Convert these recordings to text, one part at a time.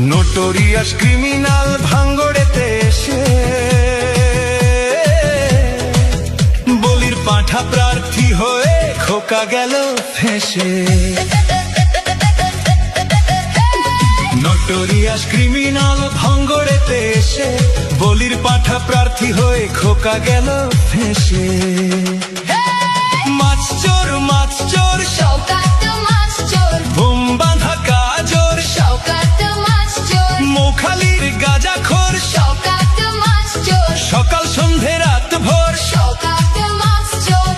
Notorious criminal ভাঙ্গড়েতে এসে বলির পাঁঠা প্রার্থী হয়ে খোকা গেল ফেঁসে। নোটোরিয়াস ক্রিমিনাল ভাঙ্গড়েতে এসে বলির পাঁঠা প্রার্থী হয়ে খোকা গেল ফেঁসে। মাছ চোর শওকত মাছ চোর, বুম বাঁধা কাজর শওকত মাছ চোর, মোখালির গাঁজাখোর শওকত মাছ চোর, সকাল সন্ধে রাত ভোর শওকত মাছ চোর।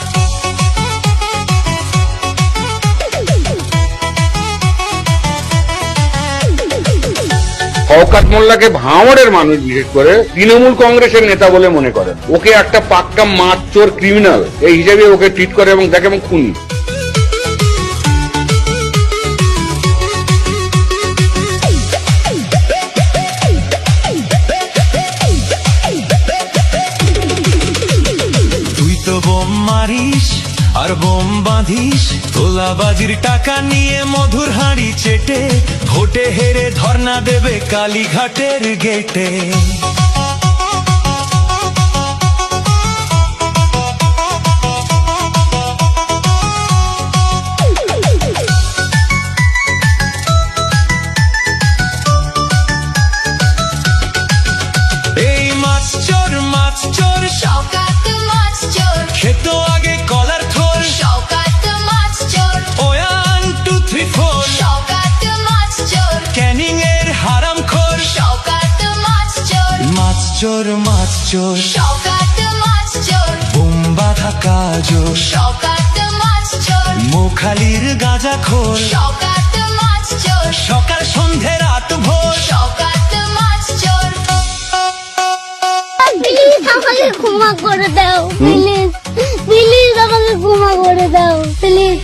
শওকত মোল্লাকে ভাঙড়ের মানুষ বিশেষ করে তৃণমূল কংগ্রেসের নেতা বলে মনে করেন। ওকে একটা পাক্কা মাছ চোর ক্রিমিনাল এই হিসেবে ওকে ট্রিট করে এবং দেখে এবং খুনি। তুই তো বোম মারিস আর বোম বাঁধিস, তোলাবাজির টাকা নিয়ে মধুর হাঁড়ি চেটে ভোটে হেরে ধর্ণা দেবে কালীঘাটের গেটে। এই মাছ চোর শওকত মাছ চোর, খেত আগে কলার থোর, শওকত মাছ চোর, 1 2 3 4 শওকত মাছ চোর, ক্যানিং এর হারাম খোর। শওকত মাছ চোর, মাছ চোর শওকত মাছ চোর, বুম বাঁধা কাজর শওকত মাছ চোর, মোখালির গাঁজাখোর শওকত মাছ চোর, সকাল সন্ধে রাত ভোর শওকত মাছ চোর। প্লিজ আমাকে ক্ষমা করে দাও, প্লিজ প্লিজ আমাকে ক্ষমা করে দাও, প্লিজ।